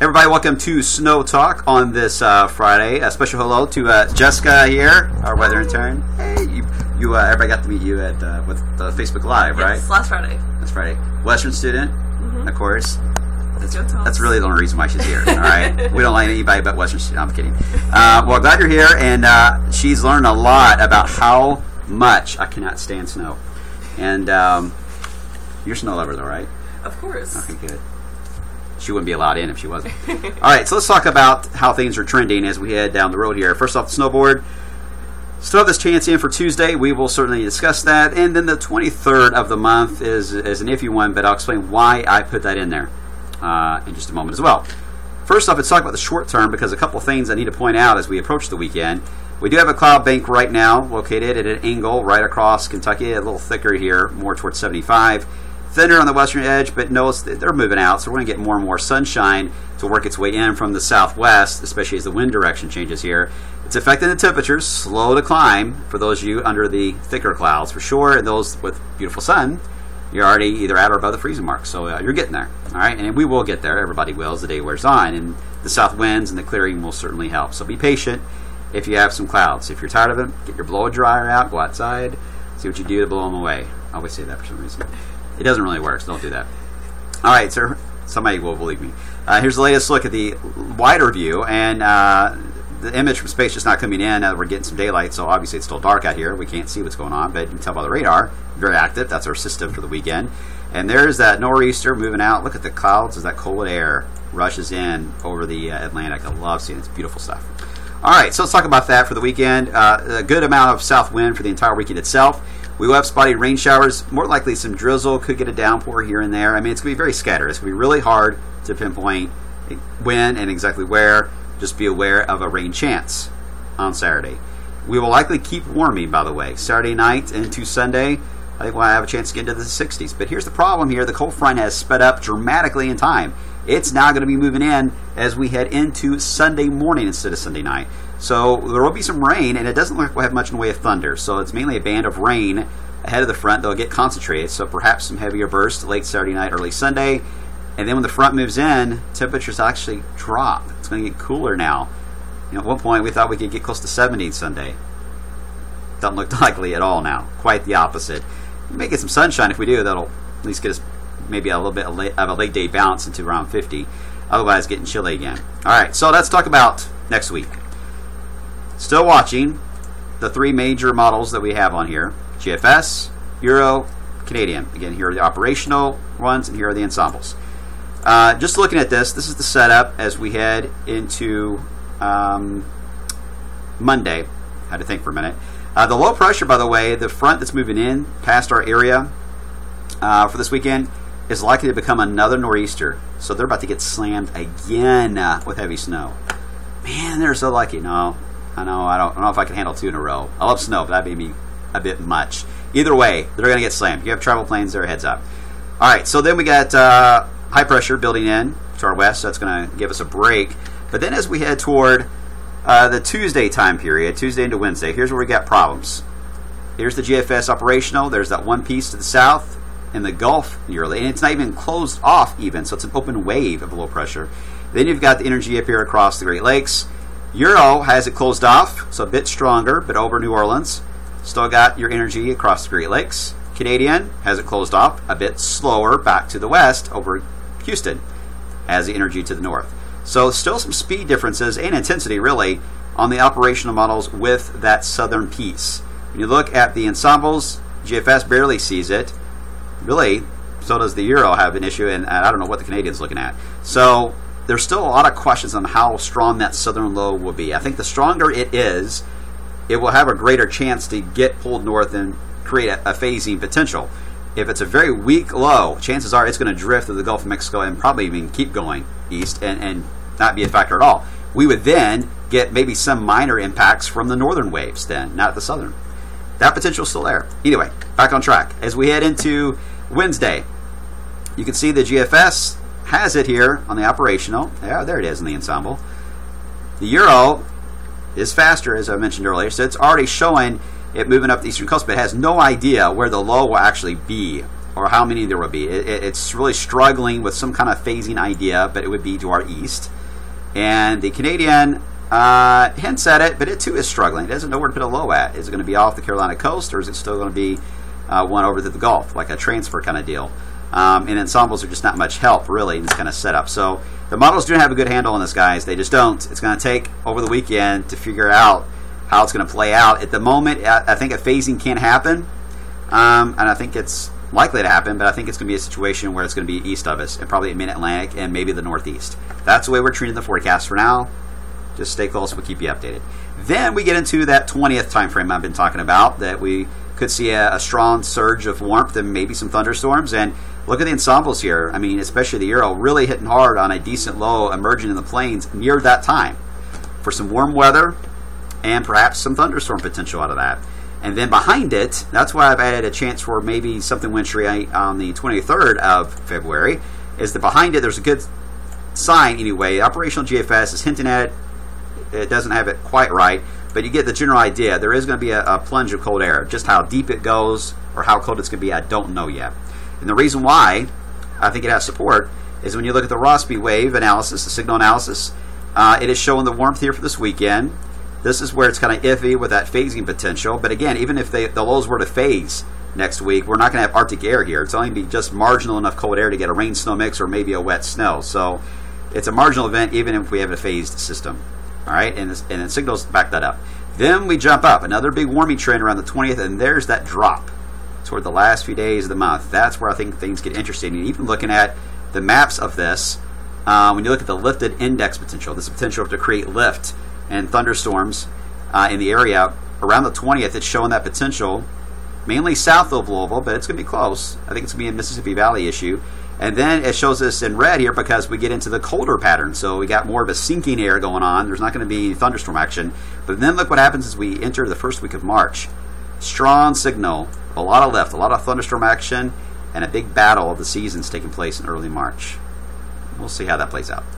Everybody, welcome to Snow Talk on this Friday. A special hello to Jessica here, our weather intern. Hey, everybody got to meet you at with Facebook Live, right? Yes, last Friday. Last Friday. Western student, of course. That's really the only reason why she's here. All right, we don't like anybody but Western student. I'm kidding. Well, glad you're here, and she's learned a lot about how much I cannot stand snow. And you're a snow lover, though, right? Of course. Okay, good. She wouldn't be allowed in if she wasn't. All right, so let's talk about how things are trending as we head down the road here. First off, the snowboard. Still have this chance in for Tuesday. We will certainly discuss that. And then the 23rd of the month is an iffy one, but I'll explain why I put that in there in just a moment as well. First off, let's talk about the short term, because a couple things I need to point out as we approach the weekend. We do have a cloud bank right now located at an angle right across Kentucky, a little thicker here, more towards 75. Thinner on the western edge, but notice that they're moving out, so we're going to get more and more sunshine to work its way in from the southwest, especially as the wind direction changes here. It's affecting the temperatures, slow to climb for those of you under the thicker clouds for sure, and those with beautiful sun, you're already either at or above the freezing mark, so you're getting there. All right, and we will get there. Everybody will as the day wears on, and the south winds and the clearing will certainly help. So be patient if you have some clouds. If you're tired of them, get your blow dryer out, go outside, see what you do to blow them away. I always say that for some reason. It doesn't really work, so don't do that. All right, sir. Somebody will believe me. Here's the latest look at the wider view, and the image from space just not coming in. We're getting some daylight, so obviously it's still dark out here. We can't see what's going on, but you can tell by the radar. Very active. That's our system for the weekend. And there's that nor'easter moving out. Look at the clouds as that cold air rushes in over the Atlantic. I love seeing it. It's beautiful stuff. All right, so let's talk about that for the weekend. A good amount of south wind for the entire weekend itself. We will have spotty rain showers, more likely some drizzle, could get a downpour here and there. I mean, it's going to be very scattered. It's going to be really hard to pinpoint when and exactly where. Just be aware of a rain chance on Saturday. We will likely keep warming, by the way. Saturday night into Sunday, I think we'll have a chance to get into the 60s. But here's the problem here. The cold front has sped up dramatically in time. It's now going to be moving in as we head into Sunday morning instead of Sunday night. So there will be some rain, and it doesn't look like we'll have much in the way of thunder. So it's mainly a band of rain ahead of the front. They'll get concentrated, so perhaps some heavier bursts late Saturday night, early Sunday. And then when the front moves in, temperatures actually drop. It's going to get cooler now. You know, at one point, we thought we could get close to 70 Sunday. Doesn't look likely at all now. Quite the opposite. We may get some sunshine. If we do, that'll at least get us maybe a little bit of a late day bounce into around 50. Otherwise, getting chilly again. All right, so let's talk about next week. Still watching the three major models that we have on here: GFS, Euro, Canadian. Again, here are the operational ones, and here are the ensembles. Just looking at this is the setup as we head into Monday. Had to think for a minute. The low pressure, by the way, the front that's moving in past our area for this weekend is likely to become another nor'easter. So they're about to get slammed again with heavy snow. Man, they're so lucky. No, I know. I don't know if I can handle two in a row. I love snow, but that'd be a bit much. Either way, they're going to get slammed. If you have travel planes there, heads up. All right, so then we got high pressure building in to our west, so that's going to give us a break. But then as we head toward the Tuesday time period, Tuesday into Wednesday, here's where we got problems. Here's the GFS operational. There's that one piece to the south in the Gulf nearly, and it's not even closed off even, so it's an open wave of low pressure. Then you've got the energy up here across the Great Lakes. Euro has it closed off, so a bit stronger, but over New Orleans. Still got your energy across the Great Lakes. Canadian has it closed off, a bit slower back to the west over Houston, has the energy to the north. So still some speed differences and intensity really on the operational models with that southern piece. When you look at the ensembles, GFS barely sees it. Really, so does the Euro have an issue, and I don't know what the Canadian's looking at. So there's still a lot of questions on how strong that southern low will be. I think the stronger it is, it will have a greater chance to get pulled north and create a phasing potential. If it's a very weak low, chances are it's going to drift through the Gulf of Mexico and probably even keep going east and not be a factor at all. We would then get maybe some minor impacts from the northern waves then, not the southern. That potential is still there. Anyway, back on track. As we head into Wednesday, you can see the GFS has it here on the operational. Yeah, there it is in the ensemble. The Euro is faster, as I mentioned earlier, so it's already showing it moving up the eastern coast, but it has no idea where the low will actually be or how many there would be. It's really struggling with some kind of phasing idea, but it would be to our east. And the Canadian hints at it, but it too is struggling. It doesn't know where to put a low at. Is it going to be off the Carolina coast, or is it still going to be one over to the Gulf, like a transfer kind of deal? And ensembles are just not much help, really, in this kind of setup. So the models do have a good handle on this, guys. They just don't. It's going to take over the weekend to figure out how it's going to play out. At the moment, I think a phasing can happen, and I think it's likely to happen, but I think it's going to be a situation where it's going to be east of us, and probably mid-Atlantic and maybe the Northeast. That's the way we're treating the forecast for now. Just stay close. We'll keep you updated. Then we get into that 20th time frame I've been talking about, that we could see a strong surge of warmth and maybe some thunderstorms. And look at the ensembles here. I mean, especially the Euro, really hitting hard on a decent low emerging in the plains near that time for some warm weather and perhaps some thunderstorm potential out of that. And then behind it, that's why I've added a chance for maybe something wintry on the 23rd of February, is that behind it there's a good sign anyway. Operational GFS is hinting at it. It doesn't have it quite right, but you get the general idea. There is going to be a plunge of cold air. Just how deep it goes or how cold it's going to be, I don't know yet. And the reason why I think it has support is when you look at the Rossby wave analysis, the signal analysis, it is showing the warmth here for this weekend. This is where it's kind of iffy with that phasing potential. But again, even if the lows were to phase next week, we're not going to have Arctic air here. It's only going to be just marginal enough cold air to get a rain-snow mix or maybe a wet snow. So it's a marginal event even if we have a phased system. All right, and the signals back that up. Then we jump up. Another big warming trend around the 20th, and there's that drop toward the last few days of the month. That's where I think things get interesting. And even looking at the maps of this, when you look at the lifted index potential, this potential to create lift and thunderstorms in the area around the 20th, it's showing that potential mainly south of Louisville, but it's going to be close. I think it's going to be a Mississippi Valley issue. And then it shows us in red here because we get into the colder pattern. So we got more of a sinking air going on. There's not going to be thunderstorm action. But then look what happens as we enter the first week of March. Strong signal, a lot of lift, a lot of thunderstorm action, and a big battle of the seasons taking place in early March. We'll see how that plays out.